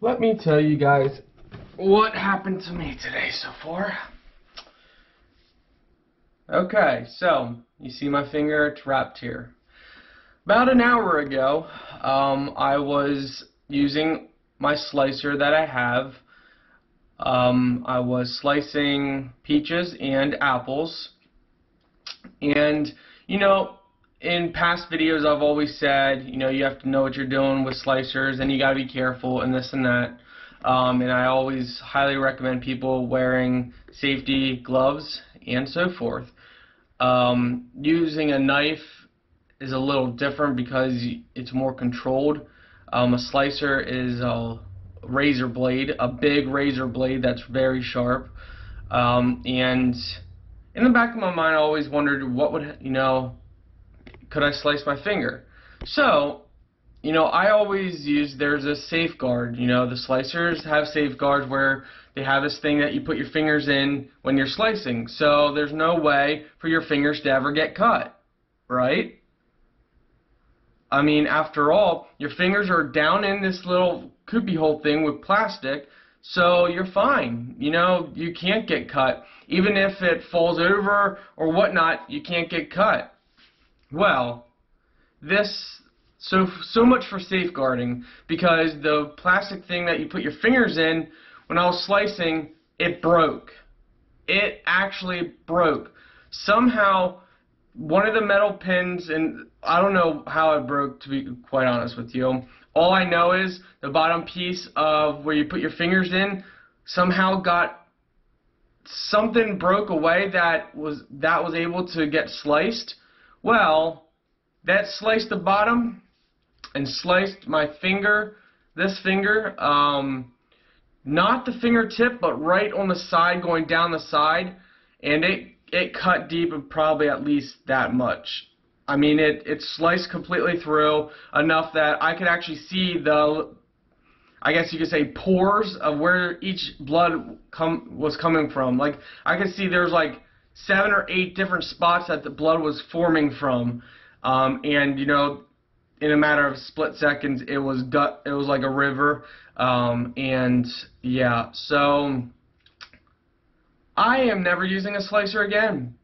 let me tell you guys what happened to me today so far. Okay, so you see my finger, it's wrapped here. About an hour ago, I was using my slicer that I have. I was slicing peaches and apples, and you know, in past videos I've always said, you know, you have to know what you're doing with slicers and you gotta be careful and this and that. And I always highly recommend people wearing safety gloves and so forth. Using a knife is a little different because it's more controlled. A slicer is a razor blade, a big razor blade that's very sharp. And in the back of my mind I always wondered what would, could I slice my finger? So, I always use, there's a safeguard. The slicers have safeguards where they have this thing that you put your fingers in when you're slicing. So there's no way for your fingers to ever get cut, right? I mean, after all, your fingers are down in this little cubby-hole thing with plastic, so you're fine. You can't get cut. Even if it falls over or whatnot, you can't get cut. Well, so much for safeguarding, because the plastic thing that you put your fingers in, when I was slicing, it broke. It actually broke. Somehow, one of the metal pins, and I don't know how it broke, to be quite honest with you. All I know is the bottom piece of where you put your fingers in somehow something broke away that was able to get sliced. Well, that sliced the bottom and sliced my finger, this finger, not the fingertip, but right on the side, going down the side, and it cut deep, and probably at least that much. I mean, it sliced completely through, enough that I could actually see I guess you could say, pores of where each blood was coming from. Like, I could see there's like 7 or 8 different spots that the blood was forming from, and in a matter of split seconds, it was like a river, and yeah, so I am never using a slicer again,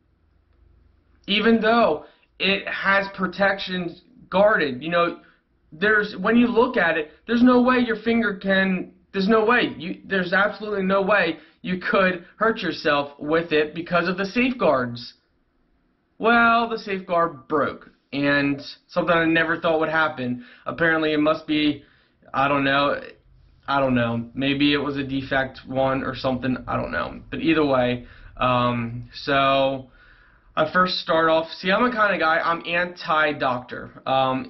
even though it has protections guarded. When you look at it, there's no way your finger there's absolutely no way you could hurt yourself with it because of the safeguards. Well, the safeguard broke, and something I never thought would happen. Apparently it must be, I don't know, maybe it was a defect one or something, I don't know. But either way, so I first start off, see, I'm the kind of guy, I'm anti-doctor.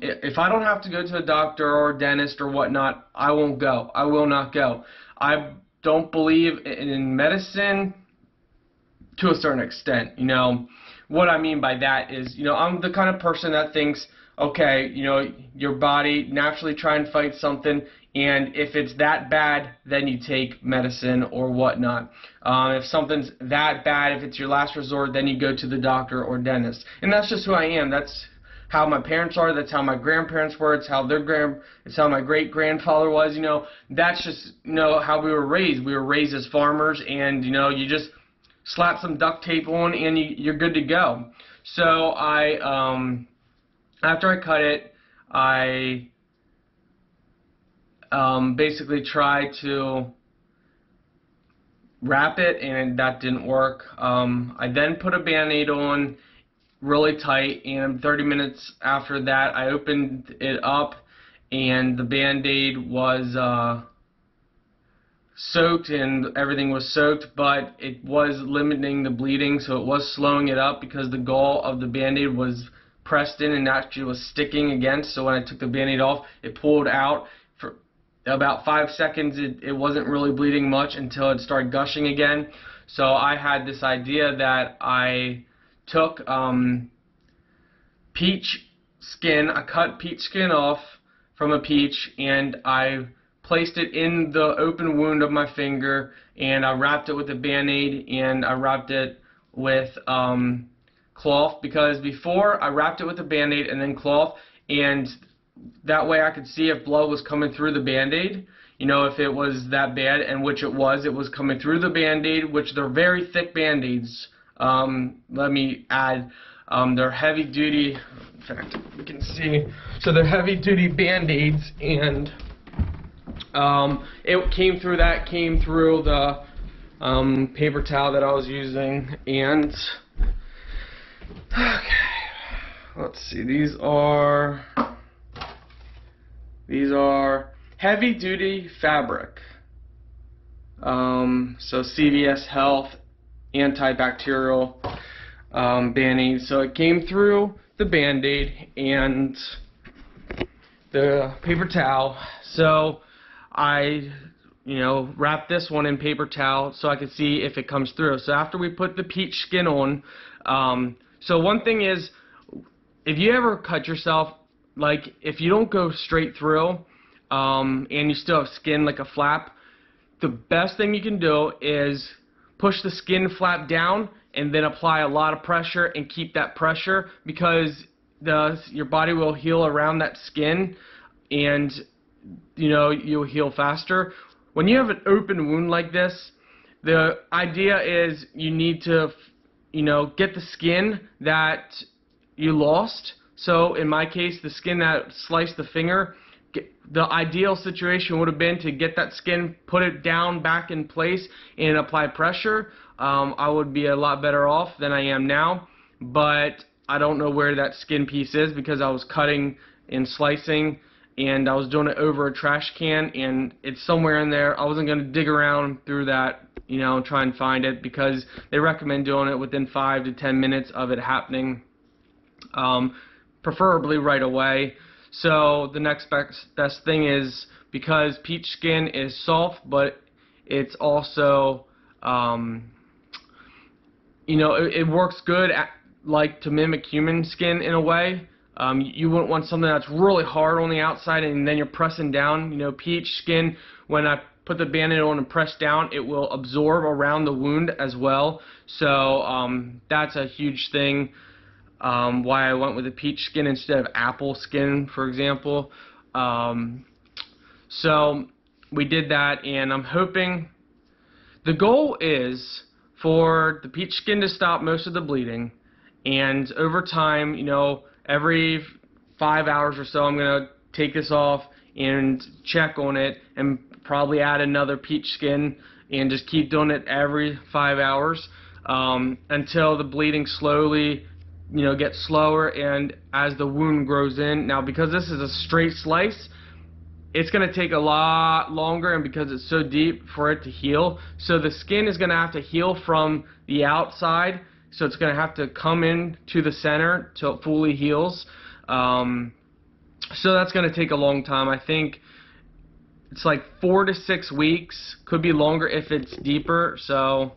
If I don't have to go to a doctor or a dentist or whatnot, I won't go. I will not go. I don't believe in medicine to a certain extent. What I mean by that is, I'm the kind of person that thinks, okay, your body naturally try and fight something, and if it's that bad, then you take medicine or whatnot. If something's that bad, if it's your last resort, then you go to the doctor or dentist. And that's just who I am. That's how my parents are. That's how my grandparents were. It's how it's how my great-grandfather was. That's just how we were raised. We were raised as farmers, and you just slap some duct tape on, and you're good to go. So after I cut it, I basically tried to wrap it, and that didn't work. I then put a Band-Aid on really tight, and 30 minutes after that I opened it up, and the Band-Aid was soaked, and everything was soaked, but it was limiting the bleeding, so it was slowing it up because the gauze of the Band-Aid was pressed in and actually was sticking against. So when I took the Band-Aid off, it pulled out. For about 5 seconds it wasn't really bleeding much until it started gushing again. So I had this idea that I took peach skin, I cut peach skin off from a peach, and I placed it in the open wound of my finger, and I wrapped it with a Band-Aid, and I wrapped it with cloth, because before I wrapped it with a Band-Aid and then cloth, and that way I could see if blood was coming through the Band-Aid. you know, if it was that bad, and which it was coming through the Band-Aid, which they're very thick Band-Aids. Let me add, they're heavy duty, in fact, you can see, so they're heavy duty Band-Aids, and it came through the paper towel that I was using, and okay, let's see, these are heavy duty fabric, so CVS Health antibacterial Band-Aid. So it came through the Band-Aid and the paper towel, so I wrap this one in paper towel so I can see if it comes through. So after we put the peach skin on, so one thing is, if you ever cut yourself, like if you don't go straight through, and you still have skin like a flap, the best thing you can do is push the skin flap down and then apply a lot of pressure and keep that pressure, because your body will heal around that skin, and you'll heal faster. When you have an open wound like this, the idea is you need to get the skin that you lost. So in my case, the skin that sliced the finger, the ideal situation would have been to get that skin, put it down back in place, and apply pressure. I would be a lot better off than I am now, but I don't know where that skin piece is because I was cutting and slicing, and I was doing it over a trash can, and it's somewhere in there. I wasn't going to dig around through that, and try and find it, because they recommend doing it within 5 to 10 minutes of it happening, preferably right away. So the next best thing is, because peach skin is soft, but it's also, it works good to mimic human skin in a way. You wouldn't want something that's really hard on the outside and then you're pressing down. Peach skin, when I put the Band-Aid on and press down, it will absorb around the wound as well. So that's a huge thing. Why I went with the peach skin instead of apple skin, for example. So we did that, and I'm hoping, the goal is for the peach skin to stop most of the bleeding, and over time, every 5 hours or so, I'm going to take this off and check on it, and probably add another peach skin, and just keep doing it every 5 hours until the bleeding slowly get slower, and as the wound grows in. Now, because this is a straight slice, it's going to take a lot longer, and because it's so deep, for it to heal. So the skin is going to have to heal from the outside, so it's going to have to come in to the center till it fully heals. So that's going to take a long time. I think it's like 4 to 6 weeks, could be longer if it's deeper. So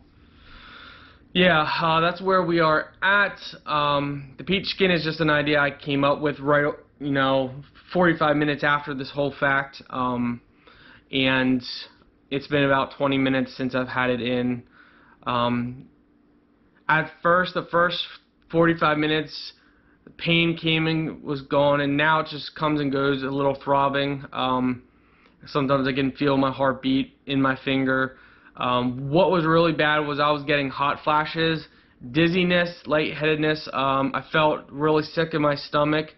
yeah, that's where we are at. The peach skin is just an idea I came up with 45 minutes after this whole fact, and it's been about 20 minutes since I've had it in. At first, the first 45 minutes, the pain came and was gone, and now it just comes and goes, a little throbbing. Sometimes I can feel my heartbeat in my finger. What was really bad was I was getting hot flashes, dizziness, lightheadedness. I felt really sick in my stomach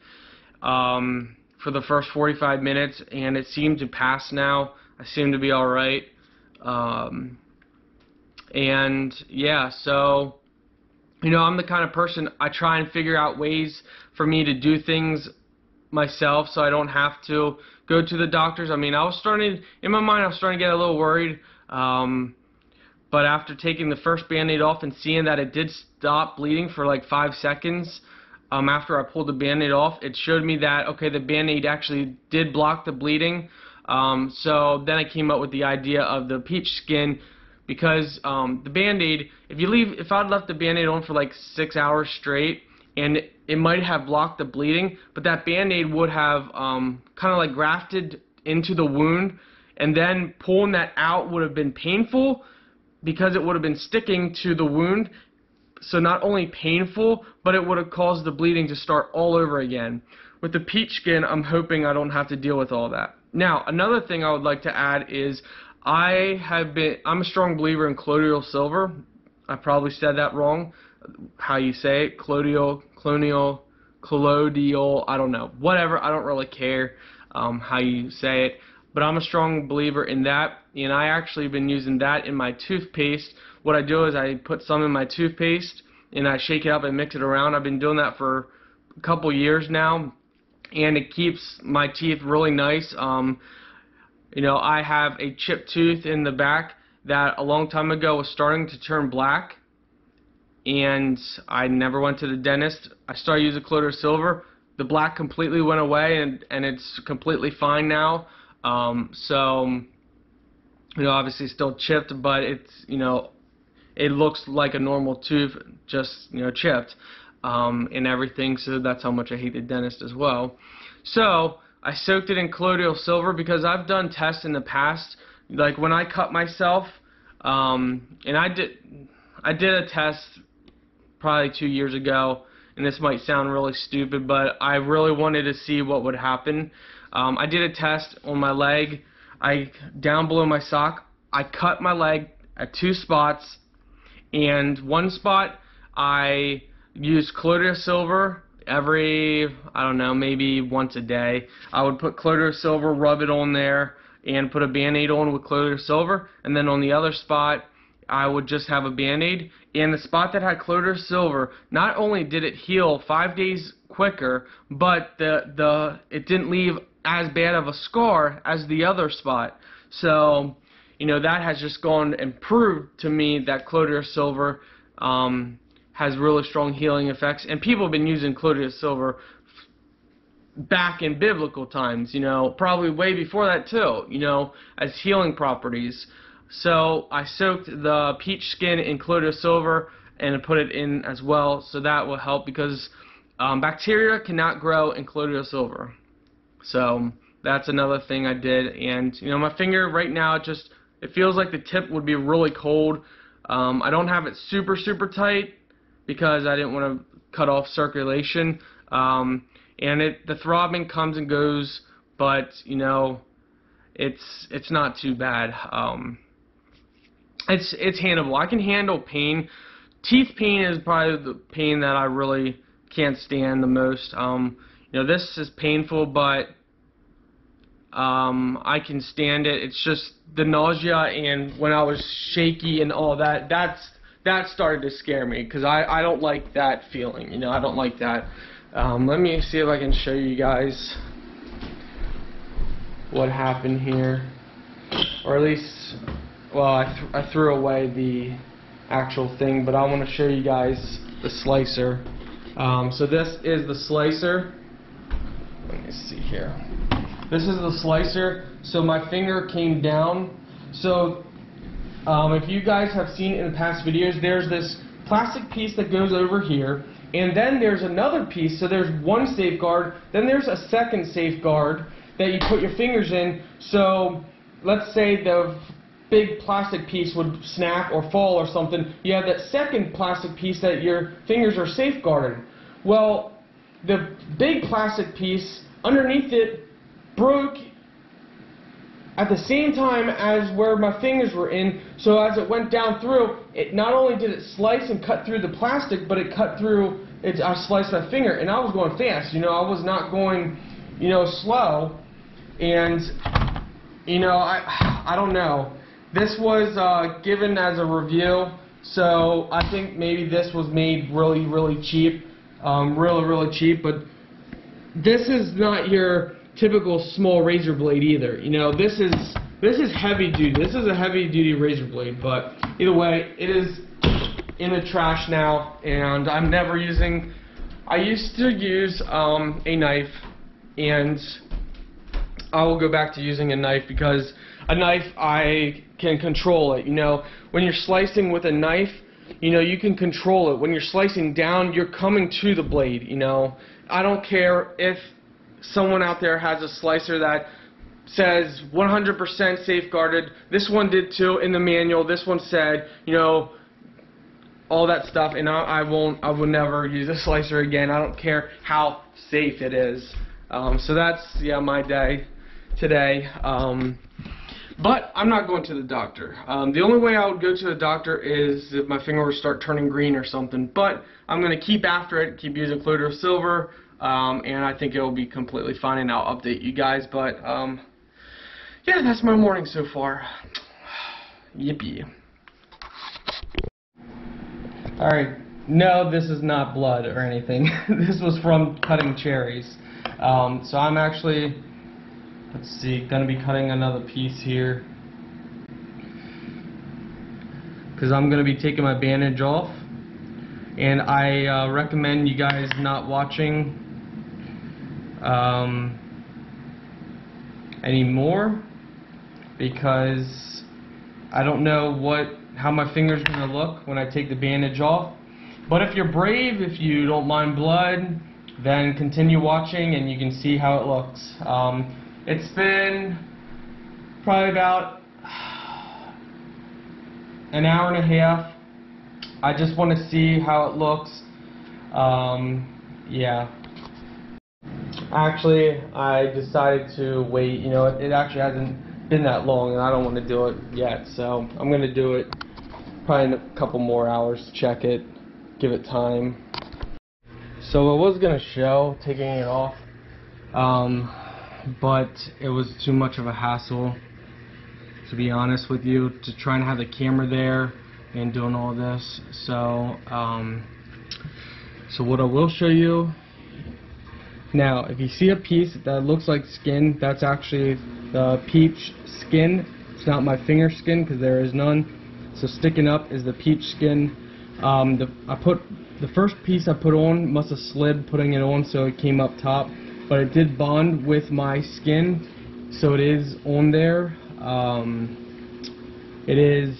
for the first 45 minutes, and it seemed to pass now. I seem to be alright. And yeah, so I'm the kind of person, I try and figure out ways for me to do things myself so I don't have to go to the doctors. I mean, in my mind I was starting to get a little worried. But after taking the first Band-Aid off and seeing that it did stop bleeding for like 5 seconds after I pulled the Band-Aid off, it showed me that, okay, the Band-Aid actually did block the bleeding. So then I came up with the idea of the peach skin, because the Band-Aid, if I'd left the Band-Aid on for like 6 hours straight, and it might have blocked the bleeding, but that Band-Aid would have kind of like grafted into the wound, and then pulling that out would have been painful because it would have been sticking to the wound. So not only painful, but it would have caused the bleeding to start all over again. With the peach skin, I'm hoping I don't have to deal with all that. Now, another thing I would like to add is I'm a strong believer in colloidal silver. I probably said that wrong, how you say it, colloidal, I don't know, whatever, I don't really care how you say it, but I'm a strong believer in that, and I actually been using that in my toothpaste. What I do is I put some in my toothpaste, and I shake it up and mix it around. I've been doing that for a couple years now, and it keeps my teeth really nice. You know, I have a chipped tooth in the back that a long time ago was starting to turn black, and I never went to the dentist. I started using colloidal silver. The black completely went away, and it's completely fine now. So, you know, obviously still chipped, but it's, you know, it looks like a normal tooth, just, you know, chipped, and everything. So that's how much I hate the dentist as well. So I soaked it in colloidal silver because I've done tests in the past, like when I cut myself, and I did a test probably 2 years ago, and this might sound really stupid, but I really wanted to see what would happen. I did a test on my leg, down below my sock. I cut my leg at 2 spots, and one spot I used colloidal silver every, I don't know, maybe once a day. I would put colloidal silver, rub it on there, and put a Band-Aid on with colloidal silver, and then on the other spot I would just have a Band-Aid. And the spot that had colloidal silver, not only did it heal 5 days quicker, but it didn't leave as bad of a scar as the other spot. So, you know, that has just gone and proved to me that colloidal silver has really strong healing effects, and people have been using colloidal silver back in biblical times, you know, probably way before that too, you know, as healing properties. So I soaked the peach skin in colloidal silver and put it in as well, so that will help because bacteria cannot grow in colloidal silver. So that's another thing I did, and you know, my finger right now, it feels like the tip would be really cold. I don't have it super tight because I didn't want to cut off circulation, and the throbbing comes and goes, but you know, it's not too bad. It's handleable. I can handle pain. Teeth pain is probably the pain that I really can't stand the most. You know, this is painful, but I can stand it. It's just the nausea, and when I was shaky and all that, that started to scare me because I don't like that feeling. You know, I don't like that. Let me see if I can show you guys what happened here, or at least, well, I threw away the actual thing, but I want to show you guys the slicer. So this is the slicer. Let me see here. This is the slicer. So my finger came down. So if you guys have seen it in the past videos, there's this plastic piece that goes over here, and then there's another piece. So there's one safeguard, then there's a second safeguard that you put your fingers in. So let's say the big plastic piece would snap or fall or something. You have that second plastic piece that your fingers are safeguarded. Well, the big plastic piece underneath it broke at the same time as where my fingers were in, so as it went down through, it not only did it slice and cut through the plastic, but it cut through, I sliced my finger, and I was going fast, you know, I was not going, you know, slow, and, you know, I don't know. This was given as a review, so I think maybe this was made really cheap, really cheap, but this is not your typical small razor blade either. You know, this is heavy duty. This is a heavy duty razor blade, but either way, it is in the trash now, and I'm never using. I used to use a knife, and I will go back to using a knife because a knife, I can control it. You know, when you're slicing with a knife, you know, you can control it. When you're slicing down, you're coming to the blade. You know, I don't care if someone out there has a slicer that says 100% safeguarded. This one did too in the manual. This one said, you know, all that stuff, and I will never use a slicer again. I don't care how safe it is. So that's, yeah, my day. today. But I'm not going to the doctor. The only way I would go to the doctor is if my finger would start turning green or something. But I'm going to keep after it, keep using colloidal silver, and I think it will be completely fine, and I'll update you guys. But yeah, that's my morning so far. Yippee. Alright, no, this is not blood or anything. This was from cutting cherries. So I'm actually, let's see, going to be cutting another piece here, because I'm going to be taking my bandage off. And I recommend you guys not watching anymore, because I don't know how my finger's going to look when I take the bandage off. But if you're brave, if you don't mind blood, then continue watching and you can see how it looks. It's been probably about an hour and a half. I just want to see how it looks. Yeah. Actually, I decided to wait. You know, it actually hasn't been that long, and I don't want to do it yet. So I'm going to do it probably in a couple more hours to check it, give it time. So I was going to show taking it off, but it was too much of a hassle, to be honest with you, to try and have the camera there and doing all this. So so what I will show you now, if you see a piece that looks like skin, that's actually the peach skin. It's not my finger skin, because there is none. So sticking up is the peach skin. The first piece I put on must have slid putting it on, so it came up top, but it did bond with my skin, so it is on there. It is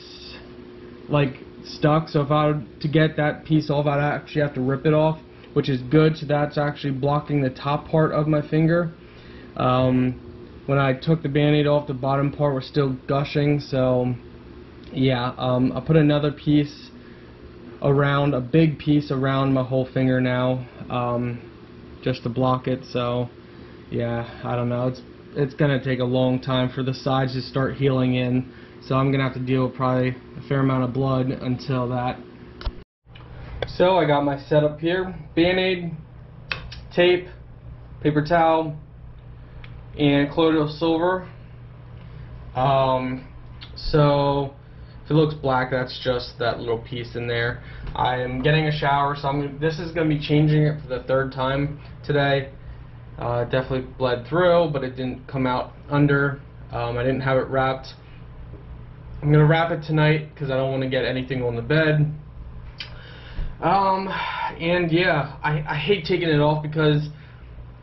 like stuck, so if I were to get that piece off, I'd actually have to rip it off, which is good. So that's actually blocking the top part of my finger. When I took the band-aid off, the bottom part was still gushing. So yeah, I put another piece around, a big piece around my whole finger now, just to block it. So yeah, I don't know, it's gonna take a long time for the sides to start healing in, so I'm gonna have to deal with probably a fair amount of blood until that. So I got my setup here: band-aid, tape, paper towel, and colloidal silver. So if it looks black, that's just that little piece in there. I am getting a shower, so this is going to be changing it for the third time today. Definitely bled through, but it didn't come out under. I didn't have it wrapped. I'm going to wrap it tonight because I don't want to get anything on the bed. And yeah, I hate taking it off because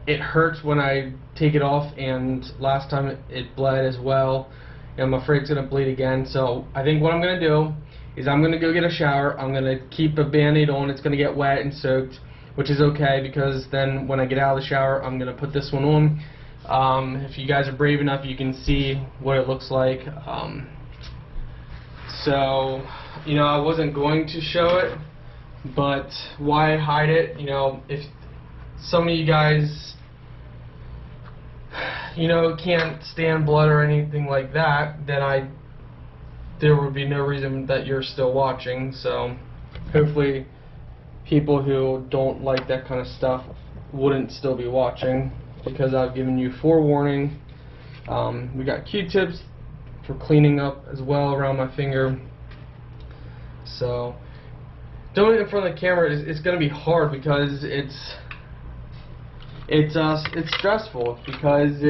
it hurts when I take it off, and last time it bled as well. And I'm afraid it's going to bleed again. So I think what I'm going to do is I'm going to go get a shower. I'm going to keep a band-aid on. It's going to get wet and soaked, which is okay, because then when I get out of the shower, I'm going to put this one on. If you guys are brave enough, you can see what it looks like. So, you know, I wasn't going to show it, but why hide it? You know, if some of you guys, you know, can't stand blood or anything like that, then there would be no reason that you're still watching. So hopefully people who don't like that kind of stuff wouldn't still be watching, because I've given you forewarning. We got Q-tips for cleaning up as well around my finger. So doing it in front of the camera is going to be hard, because it's stressful, because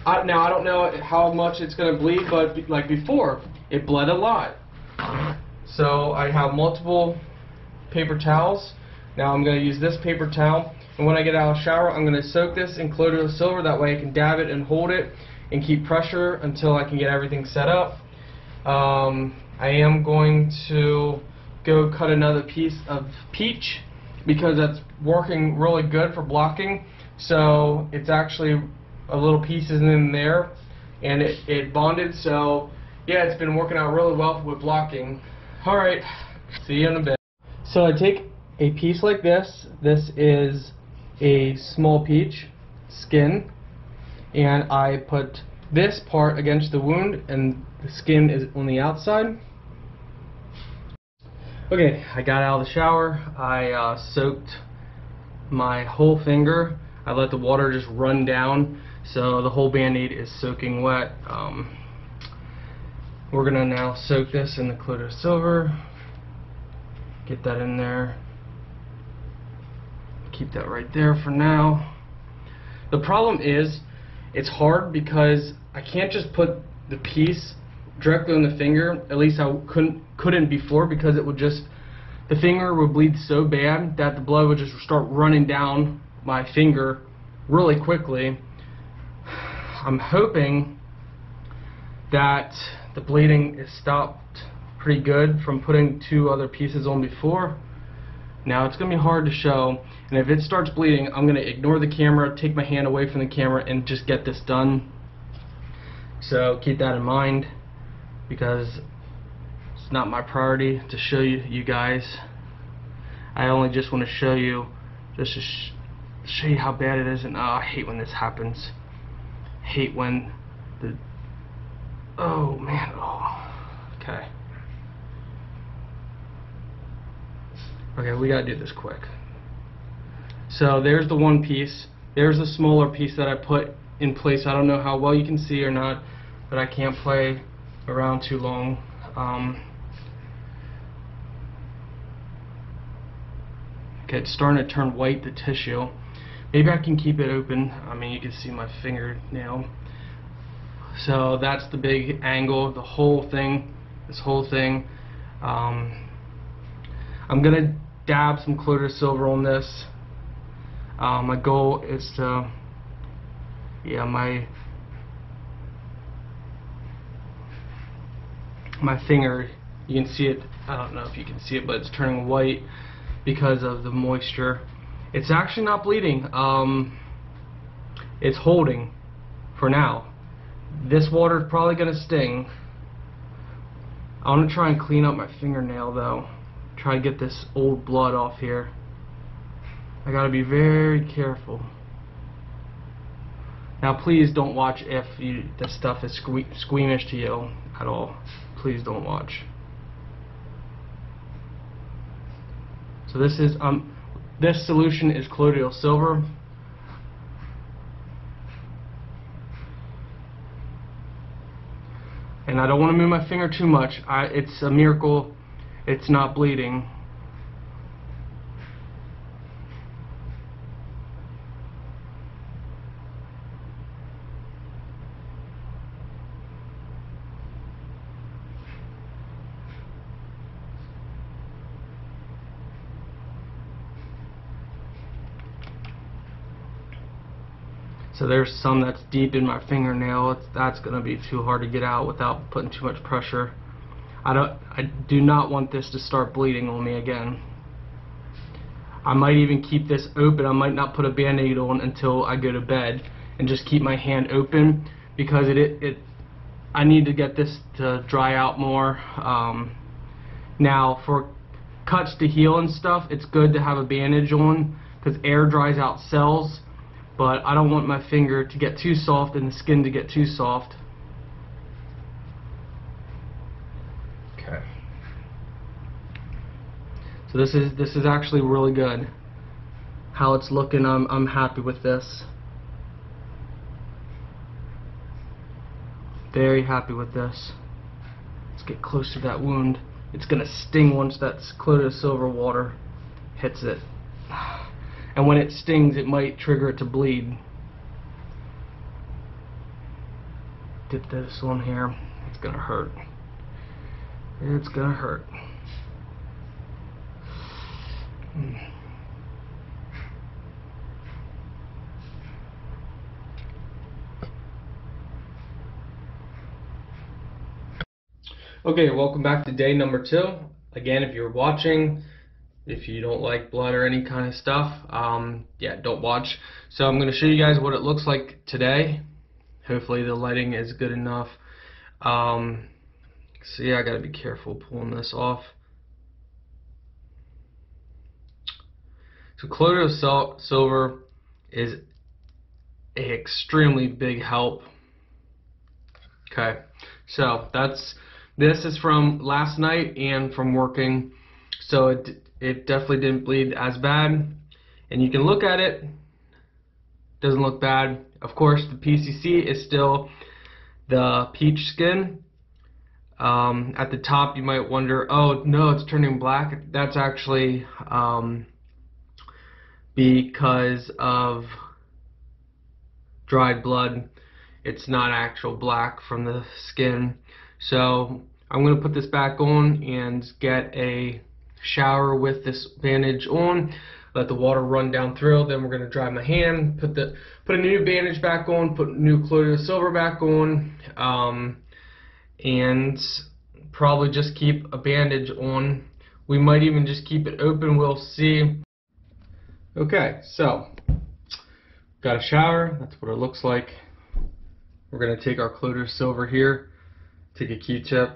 now I don't know how much it's going to bleed, but like before, it bled a lot. So I have multiple paper towels. Now I'm going to use this paper towel, and when I get out of the shower, I'm going to soak this in colloidal silver. That way I can dab it and hold it and keep pressure until I can get everything set up. I am going to go cut another piece of peach, because that's working really good for blocking. So it's actually a little pieces in there, and it bonded. So yeah, it's been working out really well with blocking. Alright, see you in a bit. So I take a piece like this. This is a small peach skin, and I put this part against the wound, and the skin is on the outside. Okay, I got out of the shower. I soaked my whole finger. I let the water just run down, so the whole band-aid is soaking wet. We're gonna now soak this in the MacLeod silver. Get that in there. Keep that right there for now. The problem is, it's hard because I can't just put the piece directly on the finger. At least I couldn't before, because it would just, the finger would bleed so bad that the blood would just start running down my finger really quickly. I'm hoping that the bleeding is stopped pretty good from putting 2 other pieces on before. Now it's going to be hard to show, and if it starts bleeding, I'm going to ignore the camera, take my hand away from the camera, and just get this done. So keep that in mind, because it's not my priority to show you guys. I only just want to show you, just to show you how bad it is. And I hate when this happens. I hate when the, oh man, oh, okay. Okay, we gotta do this quick. So there's the one piece. There's the smaller piece that I put in place. I don't know how well you can see or not, but I can't play around too long. Okay, it's starting to turn white, the tissue. Maybe I can keep it open. I mean, you can see my fingernail. So that's the big angle, the whole thing, this whole thing. I'm gonna dab some MacLeod silver on this. My goal is to, yeah, my finger, you can see it, I don't know if you can see it, but it's turning white because of the moisture. It's actually not bleeding. It's holding for now. This water is probably gonna sting. I want to try and clean up my fingernail though. Try to get this old blood off here. I gotta be very careful. Now please don't watch if this stuff is squeamish to you at all. Please don't watch. So this is this solution is colloidal silver. And I don't want to move my finger too much. It's a miracle it's not bleeding. So there's some that's deep in my fingernail. That's going to be too hard to get out without putting too much pressure. I do not want this to start bleeding on me again. I might even keep this open. I might not put a band-aid on until I go to bed and just keep my hand open, because I need to get this to dry out more. Now for cuts to heal and stuff, it's good to have a bandage on because air dries out cells, but I don't want my finger to get too soft and the skin to get too soft. Okay. So this is actually really good. How it's looking, I'm happy with this. Very happy with this. Let's get close to that wound. It's gonna sting once that MacLeod silver water hits it. And when it stings, it might trigger it to bleed. Dip this on here. It's gonna hurt. It's gonna hurt. Okay, welcome back to day number 2. Again, if you're watching, if you don't like blood or any kind of stuff, yeah, don't watch. So I'm going to show you guys what it looks like today. Hopefully the lighting is good enough. So yeah, I got to be careful pulling this off. So MacLeod silver is an extremely big help. Okay, so this is from last night and from working, so it definitely didn't bleed as bad, and you can look at it, doesn't look bad. Of course, the PCC is still the peach skin. At the top, you might wonder, oh no, it's turning black. That's actually because of dried blood. It's not actual black from the skin. So I'm going to put this back on and get a shower with this bandage on, let the water run down through. Then we're going to dry my hand, put a new bandage back on, put new colloidal silver back on, and probably just keep a bandage on. We might even just keep it open, we'll see. Okay, so got a shower, that's what it looks like. We're going to take our colloidal silver here, take a Q-tip,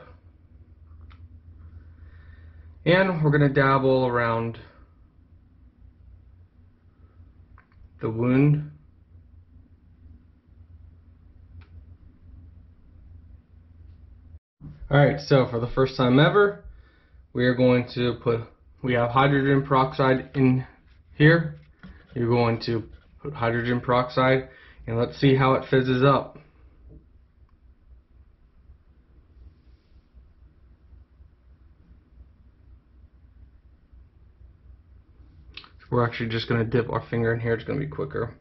and we're going to dabble around the wound. Alright, so for the first time ever, we are going to we have hydrogen peroxide in here. You're going to put hydrogen peroxide, and let's see how it fizzes up. We're actually just going to dip our finger in here, it's going to be quicker.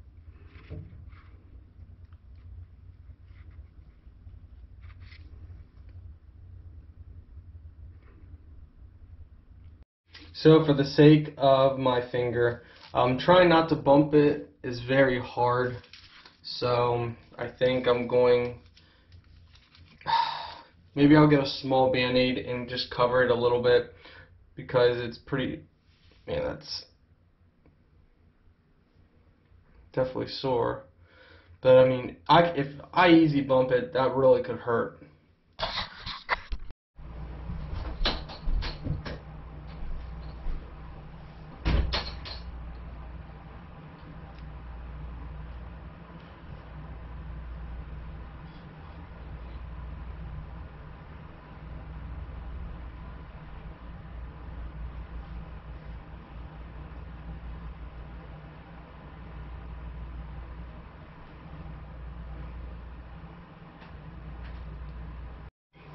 So for the sake of my finger, trying not to bump it is very hard. So I think I'm going, maybe I'll get a small band-aid and just cover it a little bit, because it's pretty, man, that's definitely sore. But I mean, if I easy bump it, that really could hurt.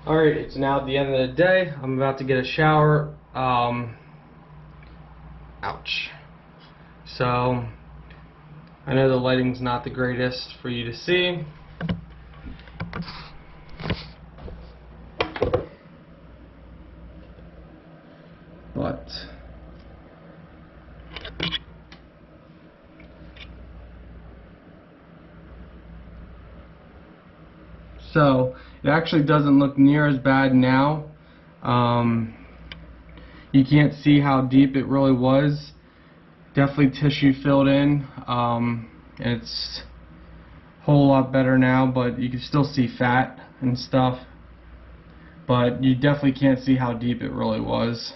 Alright, it's now the end of the day. I'm about to get a shower. Ouch. So, I know the lighting's not the greatest for you to see. But so it actually doesn't look near as bad now. You can't see how deep it really was. Definitely tissue filled in. It's a whole lot better now, but you can still see fat and stuff. But you definitely can't see how deep it really was.